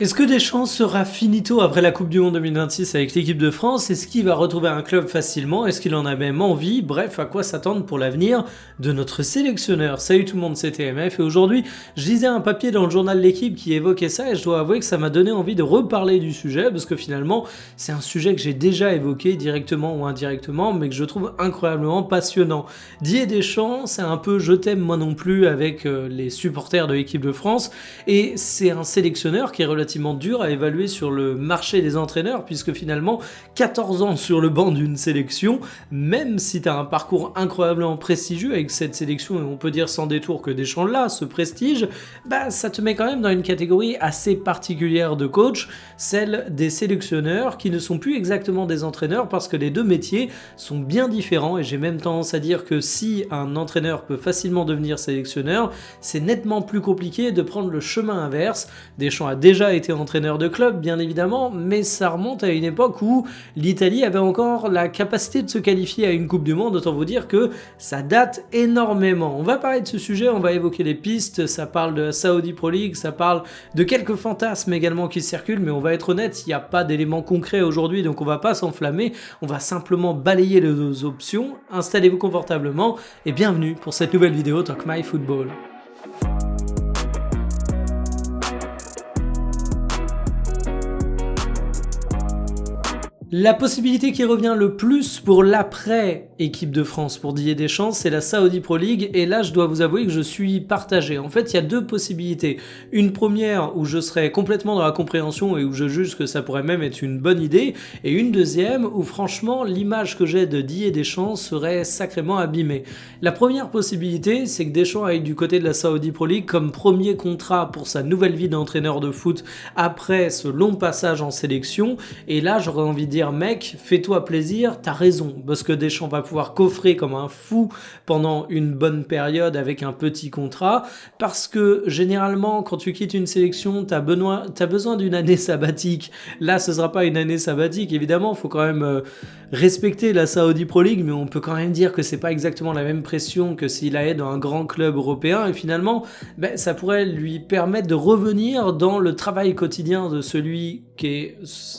Est-ce que Deschamps sera finito après la Coupe du Monde 2026 avec l'équipe de France? Est-ce qu'il va retrouver un club facilement? Est-ce qu'il en a même envie? Bref, à quoi s'attendre pour l'avenir de notre sélectionneur? Salut tout le monde, c'est TMF et aujourd'hui, je lisais un papier dans le journal L'Équipe qui évoquait ça et je dois avouer que ça m'a donné envie de reparler du sujet parce que finalement, c'est un sujet que j'ai déjà évoqué directement ou indirectement mais que je trouve incroyablement passionnant. Didier Deschamps, c'est un peu je t'aime moi non plus avec les supporters de l'équipe de France et c'est un sélectionneur qui est relativement dur à évaluer sur le marché des entraîneurs puisque finalement 14 ans sur le banc d'une sélection, même si tu as un parcours incroyablement prestigieux avec cette sélection et on peut dire sans détour que Deschamps là, ce prestige, bah ça te met quand même dans une catégorie assez particulière de coach, celle des sélectionneurs qui ne sont plus exactement des entraîneurs parce que les deux métiers sont bien différents et j'ai même tendance à dire que si un entraîneur peut facilement devenir sélectionneur, c'est nettement plus compliqué de prendre le chemin inverse. Deschamps a déjà été entraîneur de club, bien évidemment, mais ça remonte à une époque où l'Italie avait encore la capacité de se qualifier à une Coupe du Monde, autant vous dire que ça date énormément. On va parler de ce sujet, on va évoquer les pistes, ça parle de la Saudi Pro League, ça parle de quelques fantasmes également qui circulent, mais on va être honnête, il n'y a pas d'éléments concrets aujourd'hui, donc on va pas s'enflammer, on va simplement balayer les options. Installez-vous confortablement et bienvenue pour cette nouvelle vidéo Talk My Football. La possibilité qui revient le plus pour l'après équipe de France pour Didier Deschamps, c'est la Saudi Pro League et là je dois vous avouer que je suis partagé. En fait il y a deux possibilités. Une première où je serais complètement dans la compréhension et où je juge que ça pourrait même être une bonne idée et une deuxième où franchement l'image que j'ai de Didier Deschamps serait sacrément abîmée. La première possibilité c'est que Deschamps aille du côté de la Saudi Pro League comme premier contrat pour sa nouvelle vie d'entraîneur de foot après ce long passage en sélection et là j'aurais envie de dire mec, fais-toi plaisir, t'as raison, parce que Deschamps va pouvoir coffrer comme un fou pendant une bonne période avec un petit contrat, parce que généralement quand tu quittes une sélection, t'as besoin d'une année sabbatique. Là ce sera pas une année sabbatique, évidemment, faut quand même respecter la Saudi Pro League, mais on peut quand même dire que c'est pas exactement la même pression que s'il allait dans un grand club européen, et finalement ça pourrait lui permettre de revenir dans le travail quotidien de celui qui est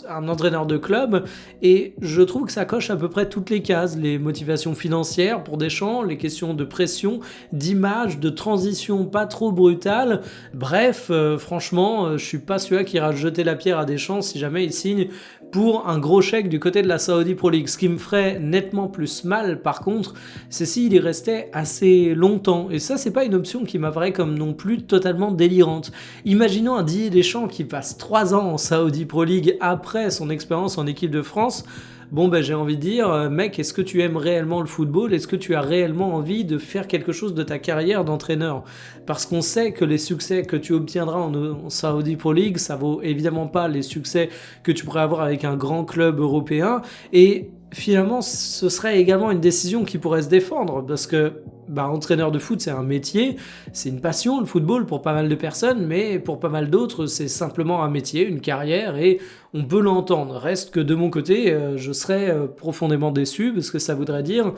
un entraîneur de club. Et je trouve que ça coche à peu près toutes les cases, les motivations financières pour Deschamps, les questions de pression, d'image, de transition pas trop brutale. Bref, franchement, je suis pas celui qui ira jeter la pierre à Deschamps si jamais il signe pour un gros chèque du côté de la Saudi Pro League. Ce qui me ferait nettement plus mal, par contre, c'est s'il y restait assez longtemps. Et ça, c'est pas une option qui m'apparaît comme non plus totalement délirante. Imaginons un Didier Deschamps qui passe 3 ans en Saudi Pro League après son expérience en équipe de France. Bon j'ai envie de dire, mec, est-ce que tu aimes réellement le football? Est-ce que tu as réellement envie de faire quelque chose de ta carrière d'entraîneur? Parce qu'on sait que les succès que tu obtiendras en Saudi Pro League, ça vaut évidemment pas les succès que tu pourrais avoir avec un grand club européen. Et finalement, ce serait également une décision qui pourrait se défendre parce que entraîneur de foot, c'est un métier, c'est une passion, le football, pour pas mal de personnes, mais pour pas mal d'autres, c'est simplement un métier, une carrière, et on peut l'entendre. Reste que de mon côté, je serais profondément déçu parce que ça voudrait dire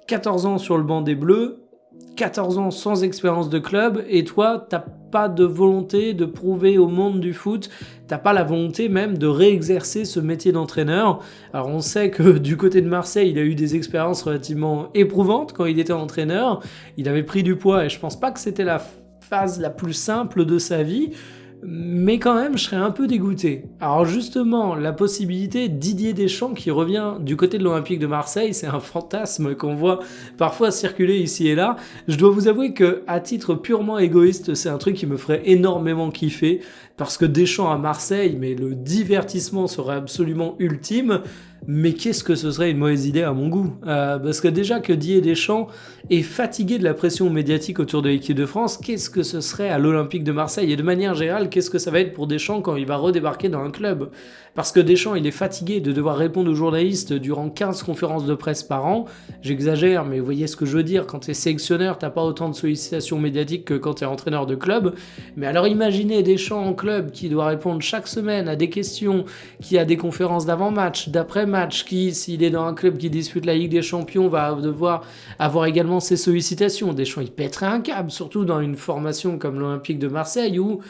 14 ans sur le banc des Bleus, 14 ans sans expérience de club, et toi, t'as pas de volonté de prouver au monde du foot, t'as pas la volonté même de réexercer ce métier d'entraîneur. Alors on sait que du côté de Marseille, il a eu des expériences relativement éprouvantes quand il était entraîneur, il avait pris du poids et je pense pas que c'était la phase la plus simple de sa vie, mais quand même je serais un peu dégoûté. Alors justement, la possibilité Didier Deschamps qui revient du côté de l'Olympique de Marseille, c'est un fantasme qu'on voit parfois circuler ici et là. Je dois vous avouer que à titre purement égoïste, c'est un truc qui me ferait énormément kiffer, parce que Deschamps à Marseille, mais le divertissement serait absolument ultime. Mais qu'est-ce que ce serait une mauvaise idée à mon goût, parce que déjà que Didier Deschamps est fatigué de la pression médiatique autour de l'équipe de France, qu'est-ce que ce serait à l'Olympique de Marseille? Et de manière générale, qu'est-ce que ça va être pour Deschamps quand il va redébarquer dans un club? Parce que Deschamps, il est fatigué de devoir répondre aux journalistes durant 15 conférences de presse par an. J'exagère, mais vous voyez ce que je veux dire, quand t'es sélectionneur, t'as pas autant de sollicitations médiatiques que quand t'es entraîneur de club. Mais alors imaginez Deschamps en club qui doit répondre chaque semaine à des questions, qui a des conférences d'avant-match, d'après-match, qui, s'il est dans un club qui dispute la Ligue des Champions, va devoir avoir également ses sollicitations. Deschamps, il pèterait un câble, surtout dans une formation comme l'Olympique de Marseille où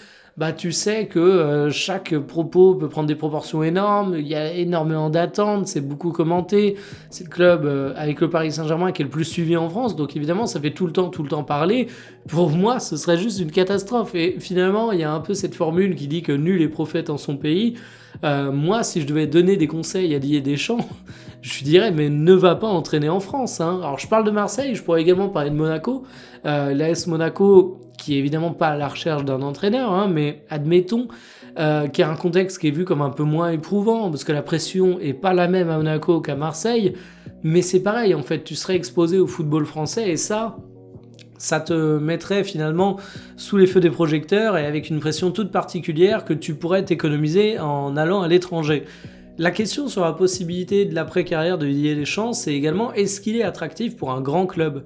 bah tu sais que chaque propos peut prendre des proportions énormes, il y a énormément d'attentes, c'est beaucoup commenté, c'est le club avec le Paris Saint-Germain qui est le plus suivi en France, donc évidemment ça fait tout le temps parler. Pour moi, ce serait juste une catastrophe. Et finalement, il y a un peu cette formule qui dit que nul est prophète en son pays. Moi, si je devais donner des conseils à Didier Deschamps, je lui dirais, mais ne va pas entraîner en France. Hein. Alors, je parle de Marseille, je pourrais également parler de Monaco. L'AS Monaco, qui est évidemment pas à la recherche d'un entraîneur, hein, mais admettons, qui a un contexte qui est vu comme un peu moins éprouvant, parce que la pression est pas la même à Monaco qu'à Marseille. Mais c'est pareil, en fait, tu serais exposé au football français, et ça te mettrait finalement sous les feux des projecteurs et avec une pression toute particulière que tu pourrais t'économiser en allant à l'étranger. La question sur la possibilité de l'après-carrière de Didier Deschamps, c'est également est-ce qu'il est attractif pour un grand club ?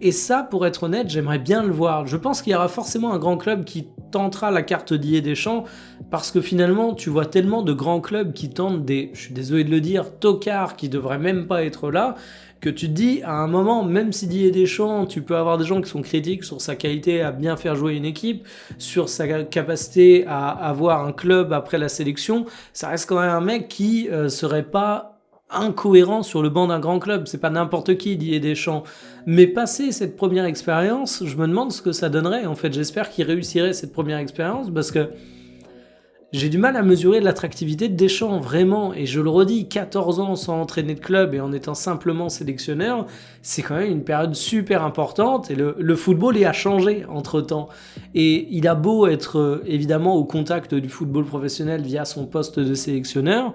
Et ça, pour être honnête, j'aimerais bien le voir. Je pense qu'il y aura forcément un grand club qui tentera la carte Didier Deschamps parce que finalement, tu vois tellement de grands clubs qui tentent des, je suis désolé de le dire, tocards qui devraient même pas être là, que tu te dis, à un moment, même si Didier Deschamps, tu peux avoir des gens qui sont critiques sur sa qualité à bien faire jouer une équipe, sur sa capacité à avoir un club après la sélection, ça reste quand même un mec qui serait pas incohérent sur le banc d'un grand club. C'est pas n'importe qui, Didier Deschamps. Mais passer cette première expérience, je me demande ce que ça donnerait. En fait, j'espère qu'il réussirait cette première expérience parce que j'ai du mal à mesurer l'attractivité de Deschamps, vraiment. Et je le redis, 14 ans sans entraîner de club et en étant simplement sélectionneur, c'est quand même une période super importante. Et le football a changé entre-temps. Et il a beau être évidemment au contact du football professionnel via son poste de sélectionneur.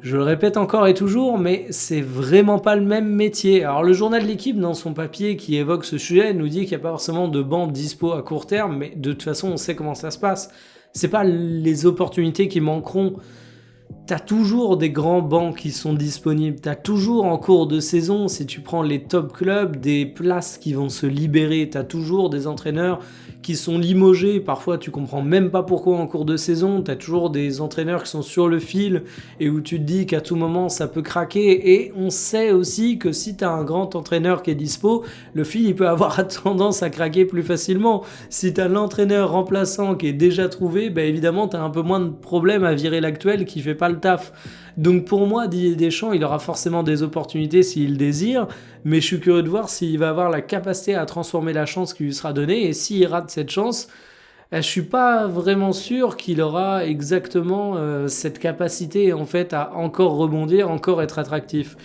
Je le répète encore et toujours, mais c'est vraiment pas le même métier. Alors le journal de l'équipe, dans son papier qui évoque ce sujet, nous dit qu'il n'y a pas forcément de banc dispo à court terme, mais de toute façon, on sait comment ça se passe. C'est pas les opportunités qui manqueront. T'as toujours des grands bancs qui sont disponibles. T'as toujours en cours de saison, si tu prends les top clubs, des places qui vont se libérer. T'as toujours des entraîneurs qui sont limogés. Parfois, tu comprends même pas pourquoi en cours de saison. T'as toujours des entraîneurs qui sont sur le fil et où tu te dis qu'à tout moment, ça peut craquer. Et on sait aussi que si t'as un grand entraîneur qui est dispo, le fil, il peut avoir tendance à craquer plus facilement. Si t'as l'entraîneur remplaçant qui est déjà trouvé, bah évidemment, t'as un peu moins de problèmes à virer l'actuel qui fait pas le taf. Donc pour moi, Didier Deschamps, il aura forcément des opportunités s'il désire, mais je suis curieux de voir s'il va avoir la capacité à transformer la chance qui lui sera donnée, et s'il rate cette chance, je suis pas vraiment sûr qu'il aura exactement cette capacité en fait à encore rebondir, encore être attractif.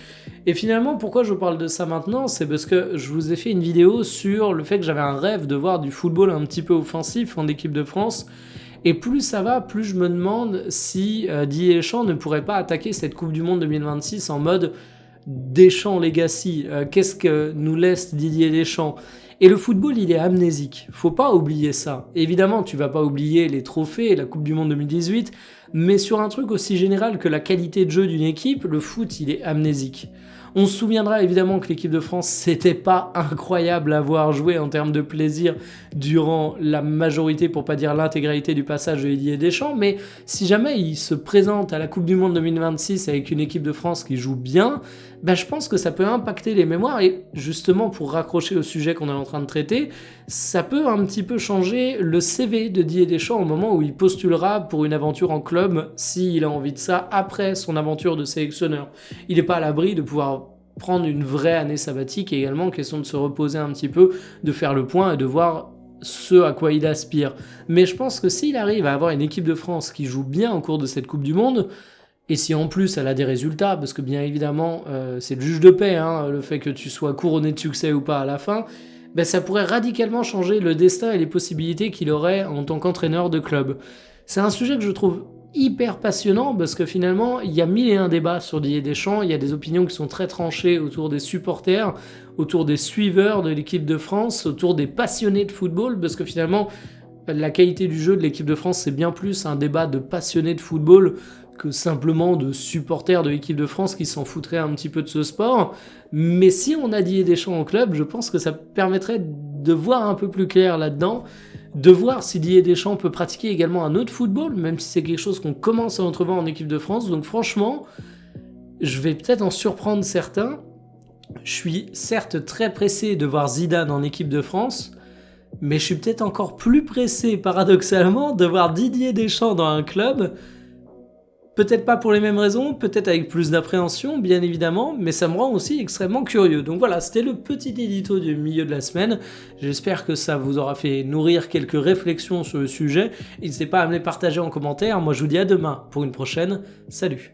Et finalement, pourquoi je parle de ça maintenant, c'est parce que je vous ai fait une vidéo sur le fait que j'avais un rêve de voir du football un petit peu offensif en équipe de France. Et plus ça va, plus je me demande si Didier Deschamps ne pourrait pas attaquer cette Coupe du Monde 2026 en mode Deschamps Legacy. Qu'est-ce que nous laisse Didier Deschamps ? Et le football, il est amnésique. Faut pas oublier ça. Évidemment, tu vas pas oublier les trophées, la Coupe du Monde 2018, mais sur un truc aussi général que la qualité de jeu d'une équipe, le foot, il est amnésique. On se souviendra évidemment que l'équipe de France, c'était pas incroyable à voir jouer en termes de plaisir durant la majorité, pour pas dire l'intégralité du passage de Didier Deschamps, mais si jamais il se présente à la Coupe du Monde 2026 avec une équipe de France qui joue bien, je pense que ça peut impacter les mémoires et justement pour raccrocher au sujet qu'on est en train de traiter, ça peut un petit peu changer le CV de Didier Deschamps au moment où il postulera pour une aventure en club s'il a envie de ça après son aventure de sélectionneur. Il n'est pas à l'abri de pouvoir prendre une vraie année sabbatique et également question de se reposer un petit peu, de faire le point et de voir ce à quoi il aspire. Mais je pense que s'il arrive à avoir une équipe de France qui joue bien au cours de cette Coupe du Monde, et si en plus elle a des résultats, parce que bien évidemment c'est le juge de paix, le fait que tu sois couronné de succès ou pas à la fin, ça pourrait radicalement changer le destin et les possibilités qu'il aurait en tant qu'entraîneur de club. C'est un sujet que je trouve hyper passionnant parce que finalement il y a 1001 débats sur Didier Deschamps, il y a des opinions qui sont très tranchées autour des supporters, autour des suiveurs de l'équipe de France, autour des passionnés de football, parce que finalement la qualité du jeu de l'équipe de France c'est bien plus un débat de passionnés de football que simplement de supporters de l'équipe de France qui s'en foutraient un petit peu de ce sport. Mais si on a Didier Deschamps au club, je pense que ça permettrait de voir un peu plus clair là-dedans, de voir si Didier Deschamps peut pratiquer également un autre football, même si c'est quelque chose qu'on commence à entrevoir en équipe de France. Donc franchement, je vais peut-être en surprendre certains. Je suis certes très pressé de voir Zidane en équipe de France, mais je suis peut-être encore plus pressé, paradoxalement, de voir Didier Deschamps dans un club. Peut-être pas pour les mêmes raisons, peut-être avec plus d'appréhension, bien évidemment, mais ça me rend aussi extrêmement curieux. Donc voilà, c'était le petit édito du milieu de la semaine. J'espère que ça vous aura fait nourrir quelques réflexions sur le sujet. N'hésitez pas à me les partager en commentaire. Moi, je vous dis à demain pour une prochaine. Salut!